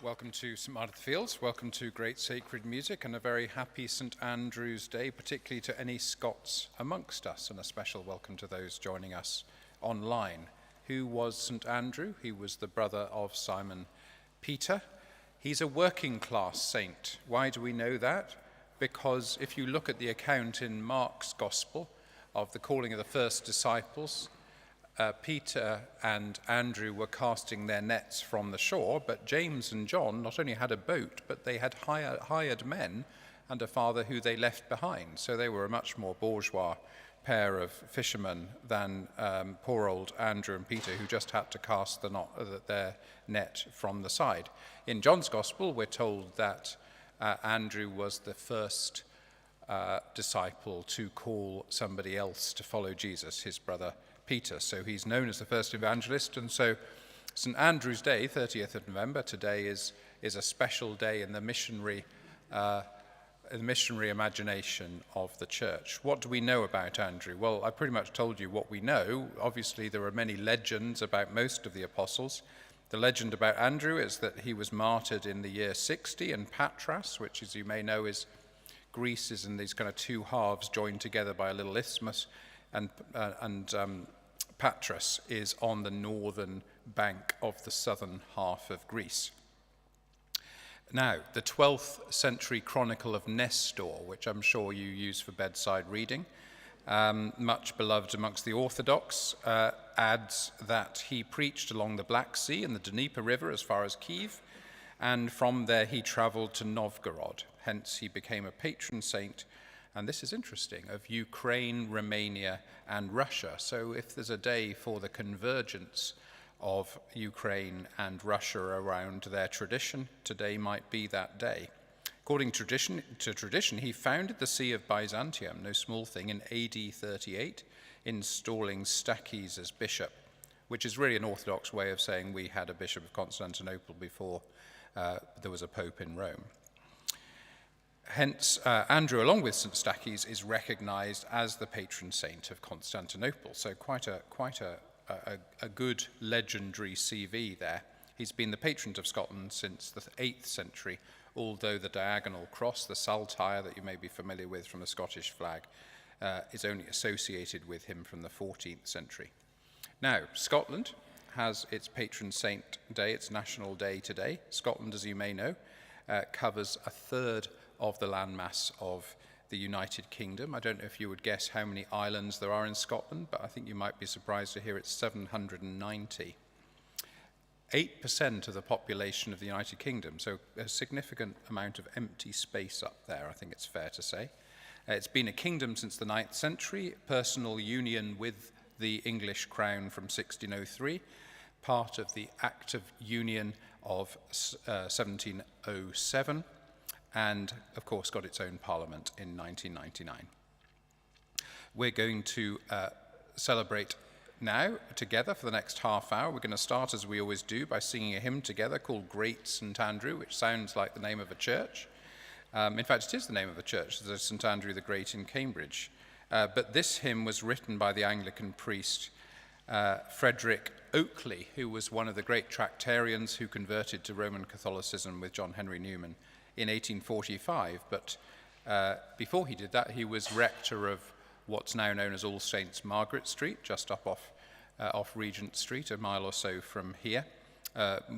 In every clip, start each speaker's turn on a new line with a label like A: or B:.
A: Welcome to St Martin the Fields, welcome to Great Sacred Music, and a very happy St Andrew's Day, particularly to any Scots amongst us, and a special welcome to those joining us online. Who was St Andrew? He was the brother of Simon Peter. He's a working class saint. Why do we know that? Because if you look at the account in Mark's Gospel of the calling of the first disciples, Peter and Andrew were casting their nets from the shore, but James and John not only had a boat, but they had hired men and a father who they left behind. So they were a much more bourgeois pair of fishermen than poor old Andrew and Peter, who just had to cast their net from the side. In John's Gospel, we're told that Andrew was the first disciple to call somebody else to follow Jesus, his brother Peter. So he's known as the first evangelist, and so St Andrew's Day, 30th of November, today is a special day in the missionary imagination of the church. What do we know about Andrew? Well, I pretty much told you what we know. Obviously, there are many legends about most of the apostles. The legend about Andrew is that he was martyred in the year 60 in Patras, which, as you may know, is Greece is in these kind of two halves joined together by a little isthmus, and Patras is on the northern bank of the southern half of Greece. Now, the 12th century Chronicle of Nestor, which I'm sure you use for bedside reading, much beloved amongst the Orthodox, adds that he preached along the Black Sea and the Dnieper River as far as Kiev, and from there he traveled to Novgorod. Hence, he became a patron saint, and this is interesting, of Ukraine, Romania, and Russia. So if there's a day for the convergence of Ukraine and Russia around their tradition, today might be that day. According to tradition, he founded the See of Byzantium, no small thing, in AD 38, installing Stakis as bishop, which is really an Orthodox way of saying we had a bishop of Constantinople before there was a pope in Rome. Hence, Andrew, along with St Stakis, is recognized as the patron saint of Constantinople. So quite a good legendary CV there. He's been the patron of Scotland since the 8th century, although the diagonal cross, the saltire that you may be familiar with from the Scottish flag, is only associated with him from the 14th century. Now, Scotland has its patron saint day, its national day today. Scotland, as you may know, covers a third of the landmass of the United Kingdom. I don't know if you would guess how many islands there are in Scotland, but I think you might be surprised to hear it's 790. 8% of the population of the United Kingdom, so a significant amount of empty space up there, I think it's fair to say. It's been a kingdom since the 9th century, personal union with the English crown from 1603, part of the Act of Union of 1707, and of course got its own parliament in 1999. We're going to celebrate now together for the next half hour. We're going to start, as we always do, by singing a hymn together called Great St Andrew, which sounds like the name of a church. In fact, it is the name of a church. There's St Andrew the Great in Cambridge. But this hymn was written by the Anglican priest Frederick Oakley, who was one of the great Tractarians who converted to Roman Catholicism with John Henry Newman in 1845, but before he did that, he was rector of what's now known as All Saints Margaret Street, just up off Regent Street, a mile or so from here,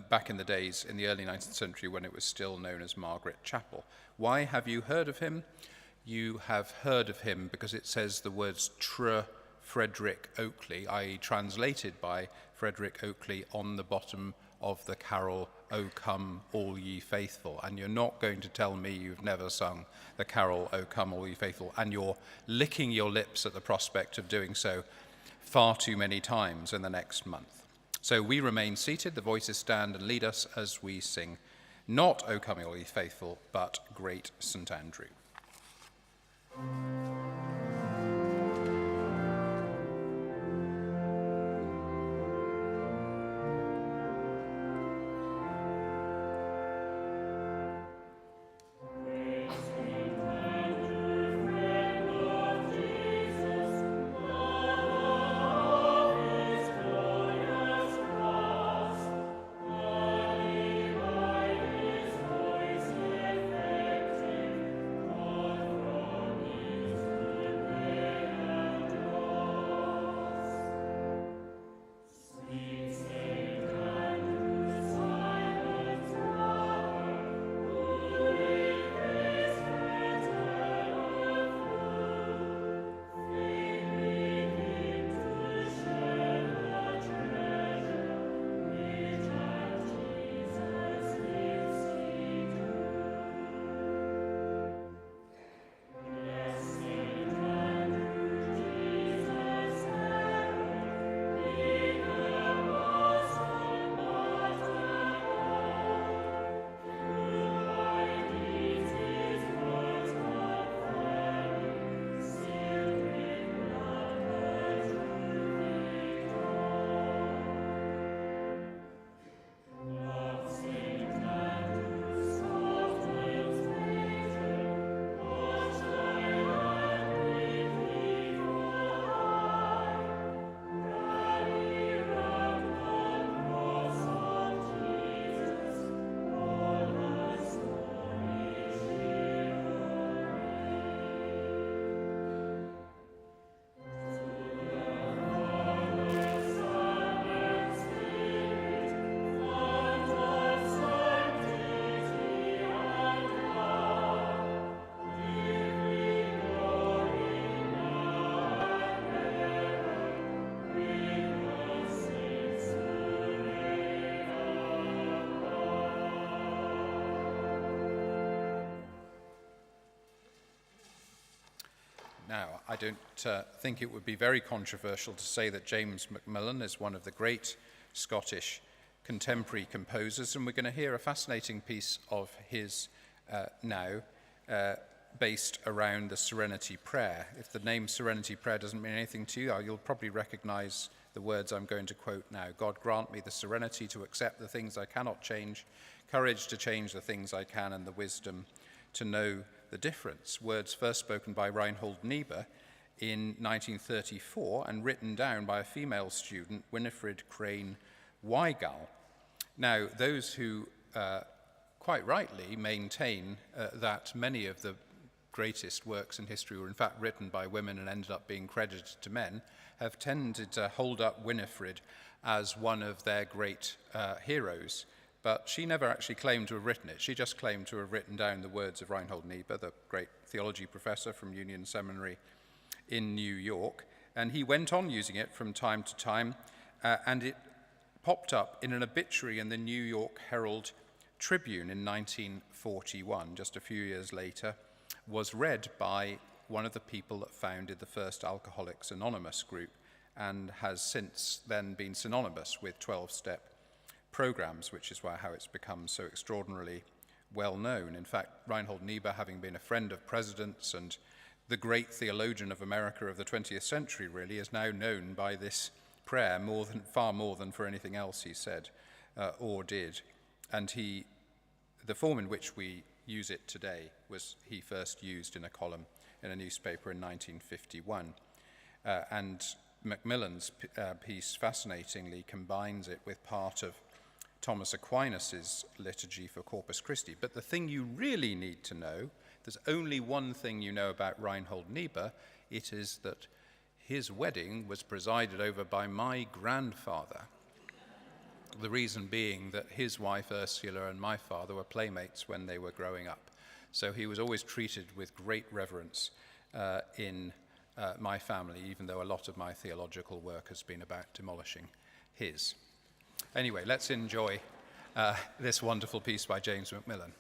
A: back in the days in the early 19th century when it was still known as Margaret Chapel. Why have you heard of him? You have heard of him because it says the words Tr Frederick Oakley, i.e. translated by Frederick Oakley, on the bottom of the carol, O Come All Ye Faithful. And you're not going to tell me you've never sung the carol, O Come All Ye Faithful, and you're licking your lips at the prospect of doing so far too many times in the next month. So we remain seated, the voices stand and lead us as we sing, not O Come All Ye Faithful, but Great St Andrew. Now, I don't think it would be very controversial to say that James Macmillan is one of the great Scottish contemporary composers, and we're going to hear a fascinating piece of his now, based around the Serenity Prayer. If the name Serenity Prayer doesn't mean anything to you, you'll probably recognize the words I'm going to quote now. God grant me the serenity to accept the things I cannot change, courage to change the things I can, and the wisdom to know the difference. Words first spoken by Reinhold Niebuhr in 1934 and written down by a female student, Winifred Crane Weigall. Now, those who quite rightly maintain that many of the greatest works in history were in fact written by women and ended up being credited to men, have tended to hold up Winifred as one of their great heroes. But she never actually claimed to have written it. She just claimed to have written down the words of Reinhold Niebuhr, the great theology professor from Union Seminary in New York. And he went on using it from time to time, and it popped up in an obituary in the New York Herald Tribune in 1941, just a few years later, was read by one of the people that founded the first Alcoholics Anonymous group, and has since then been synonymous with 12-step programs, which is how it's become so extraordinarily well known. In fact, Reinhold Niebuhr, having been a friend of presidents and the great theologian of America of the 20th century, really, is now known by this prayer far more than for anything else he said or did. And the form in which we use it today was he first used in a column in a newspaper in 1951. And Macmillan's piece fascinatingly combines it with part of Thomas Aquinas's liturgy for Corpus Christi. But the thing you really need to know, there's only one thing you know about Reinhold Niebuhr, it is that his wedding was presided over by my grandfather. The reason being that his wife Ursula and my father were playmates when they were growing up. So he was always treated with great reverence in my family, even though a lot of my theological work has been about demolishing his. Anyway, let's enjoy this wonderful piece by James Macmillan.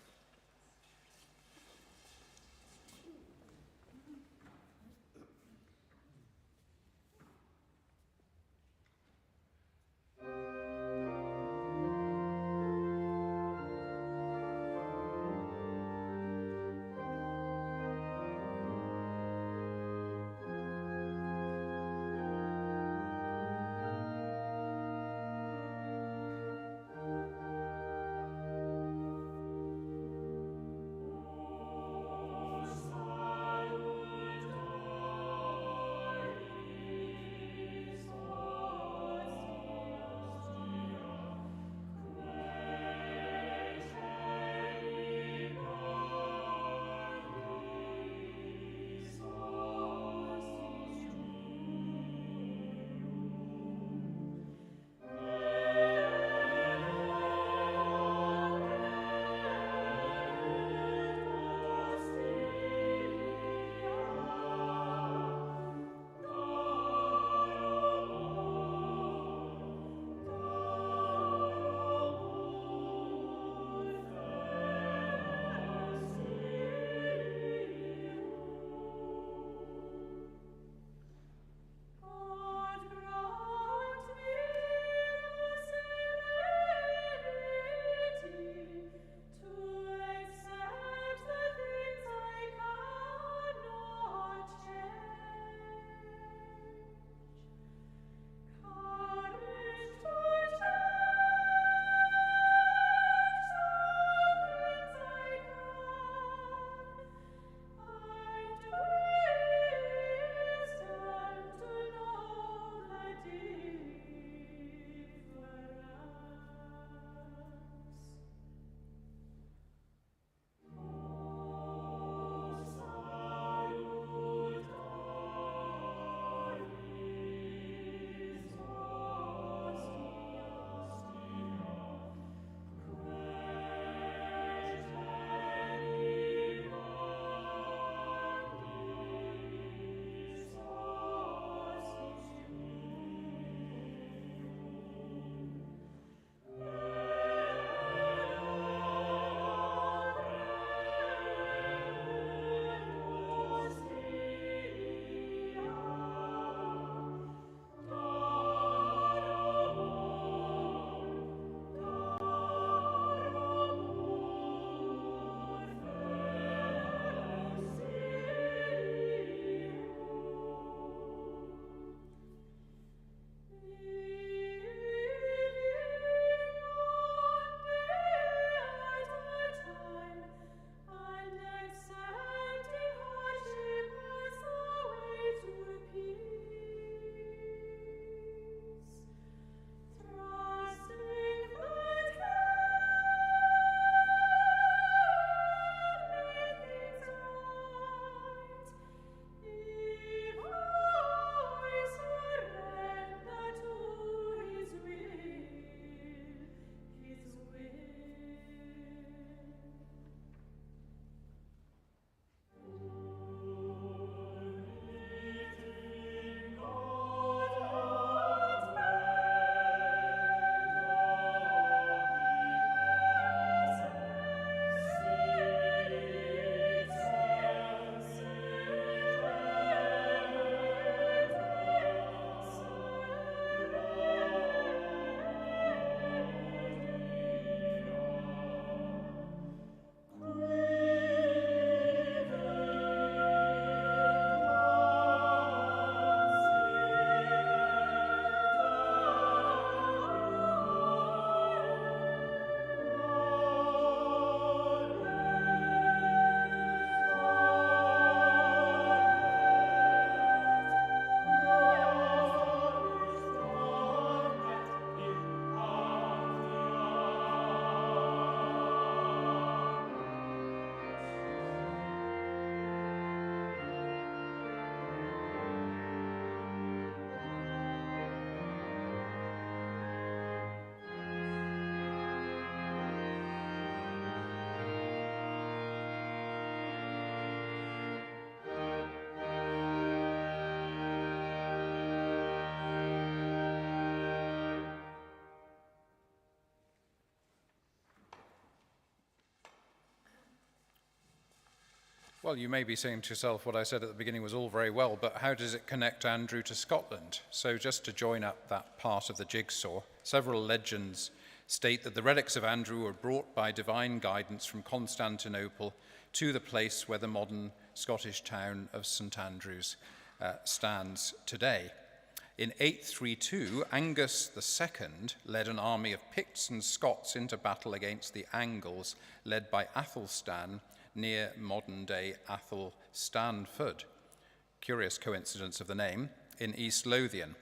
A: Well, you may be saying to yourself what I said at the beginning was all very well, but how does it connect Andrew to Scotland? So just to join up that part of the jigsaw, several legends state that the relics of Andrew were brought by divine guidance from Constantinople to the place where the modern Scottish town of St Andrews stands today. In 832, Angus II led an army of Picts and Scots into battle against the Angles, led by Athelstan, near modern-day Athel-Stanford. Curious coincidence of the name, in East Lothian.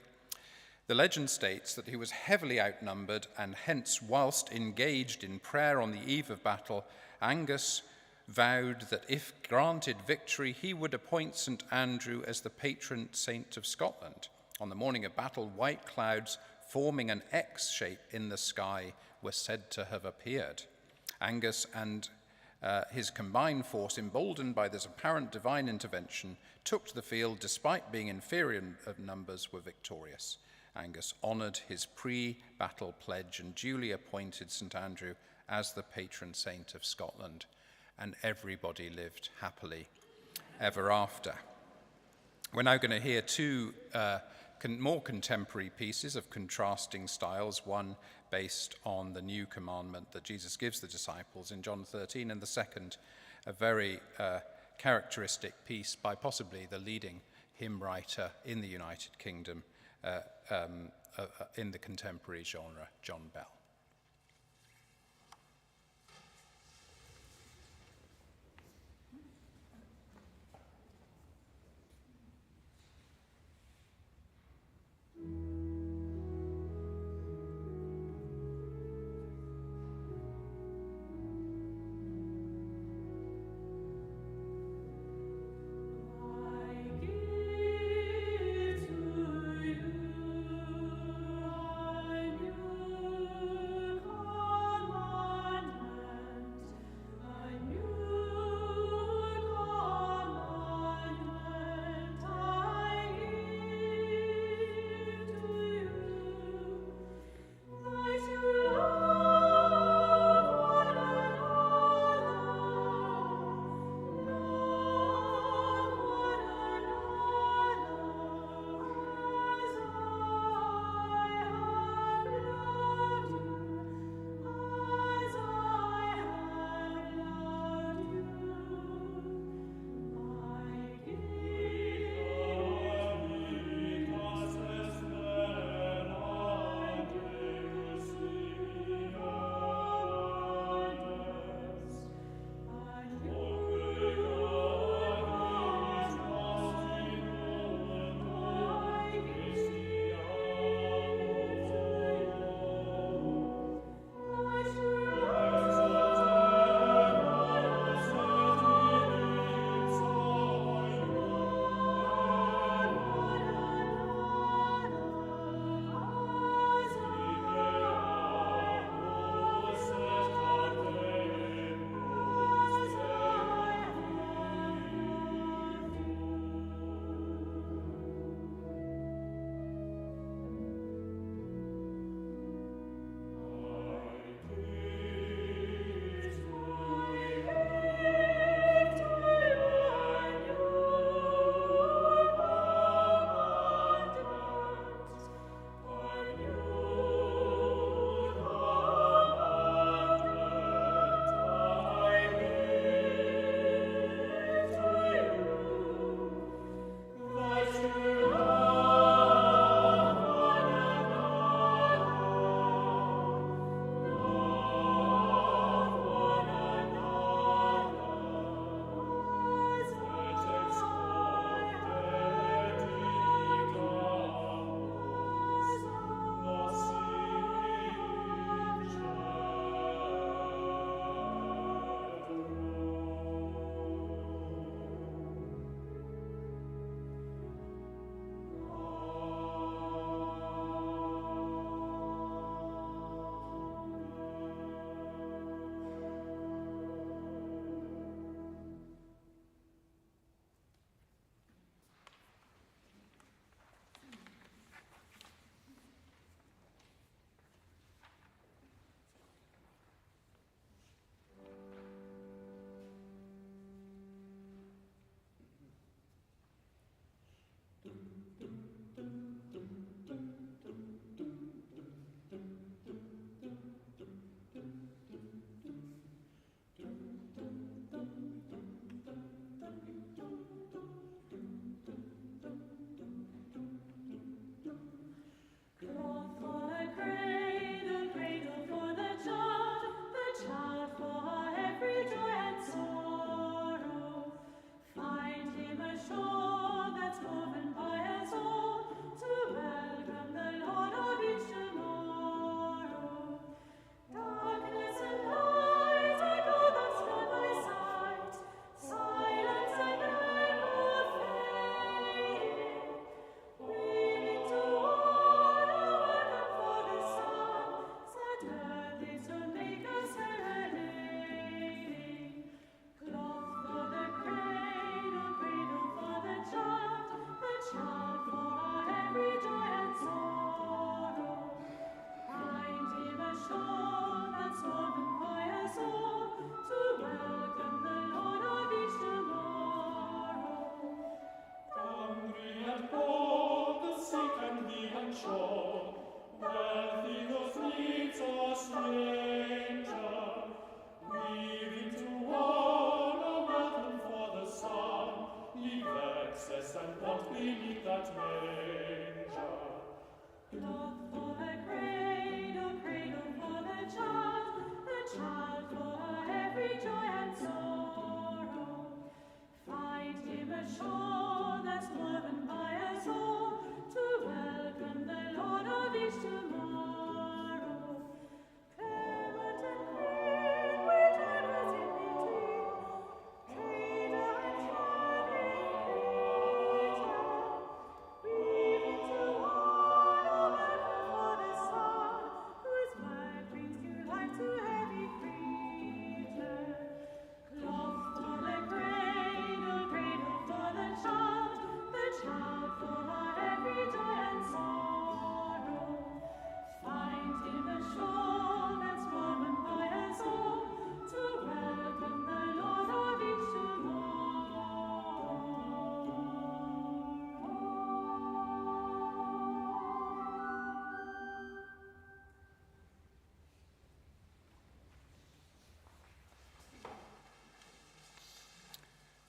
A: The legend states that he was heavily outnumbered, and hence, whilst engaged in prayer on the eve of battle, Angus vowed that if granted victory, he would appoint St Andrew as the patron saint of Scotland. On the morning of battle, white clouds forming an X shape in the sky were said to have appeared. Angus and his combined force, emboldened by this apparent divine intervention, took to the field despite being inferior of numbers, were victorious. Angus honoured his pre-battle pledge and duly appointed St Andrew as the patron saint of Scotland, and everybody lived happily ever after. We're now going to hear two more contemporary pieces of contrasting styles, one based on the new commandment that Jesus gives the disciples in John 13, and the second, a very characteristic piece by possibly the leading hymn writer in the United Kingdom in the contemporary genre, John Bell.
B: I give to you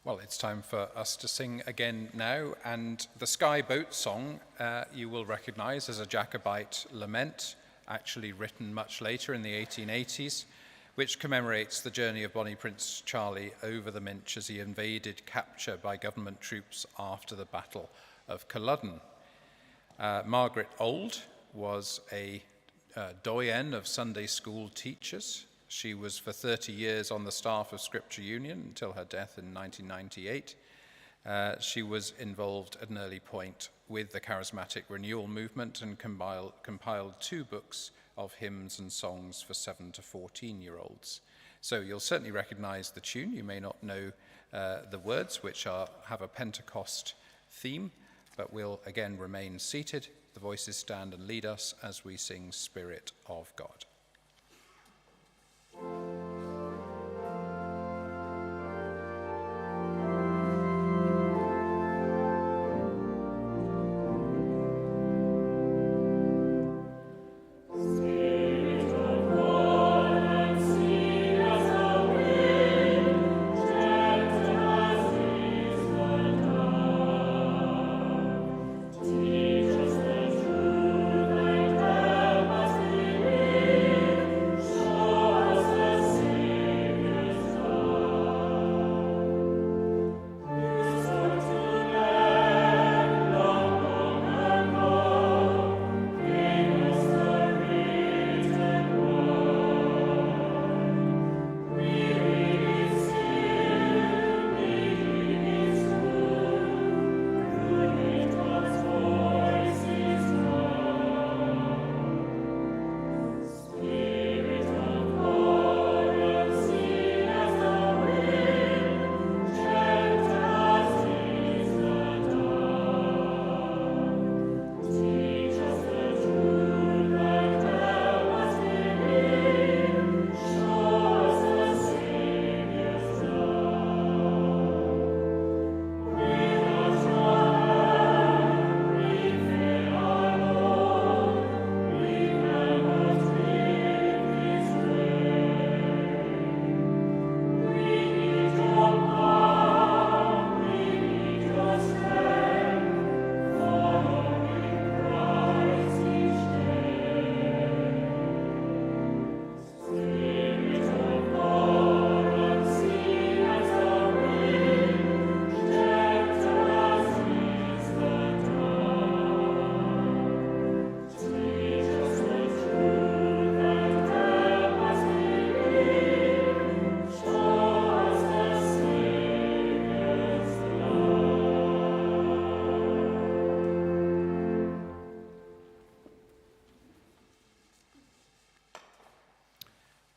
A: Well, it's time for us to sing again now, and the Sky Boat song you will recognize as a Jacobite lament, actually written much later in the 1880s, which commemorates the journey of Bonnie Prince Charlie over the Minch as he evaded capture by government troops after the Battle of Culloden. Margaret Auld was a doyen of Sunday school teachers. She was for 30 years on the staff of Scripture Union until her death in 1998. She was involved at an early point with the Charismatic Renewal Movement and compiled 2 books of hymns and songs for 7 to 14-year-olds. So you'll certainly recognize the tune. You may not know the words, which have a Pentecost theme, but we'll again remain seated. The voices stand and lead us as we sing Spirit of God.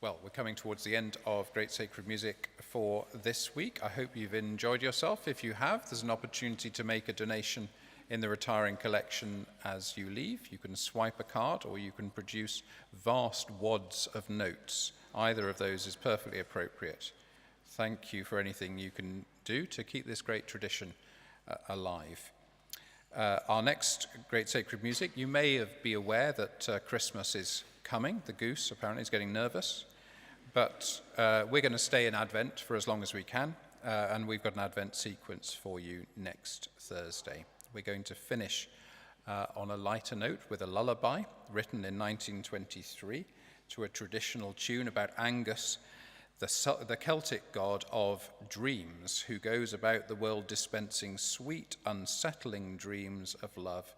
A: Well, we're coming towards the end of Great Sacred Music for this week. I hope you've enjoyed yourself. If you have, there's an opportunity to make a donation in the retiring collection as you leave. You can swipe a card or you can produce vast wads of notes. Either of those is perfectly appropriate. Thank you for anything you can do to keep this great tradition alive. Our next Great Sacred Music, you may be aware that Christmas is coming. The goose apparently is getting nervous. But we're going to stay in Advent for as long as we can, and we've got an Advent sequence for you next Thursday. We're going to finish on a lighter note with a lullaby written in 1923 to a traditional tune about Angus, the Celtic god of dreams, who goes about the world dispensing sweet, unsettling dreams of love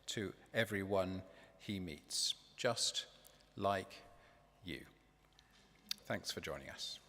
A: to everyone he meets, just like you. Thanks for joining us.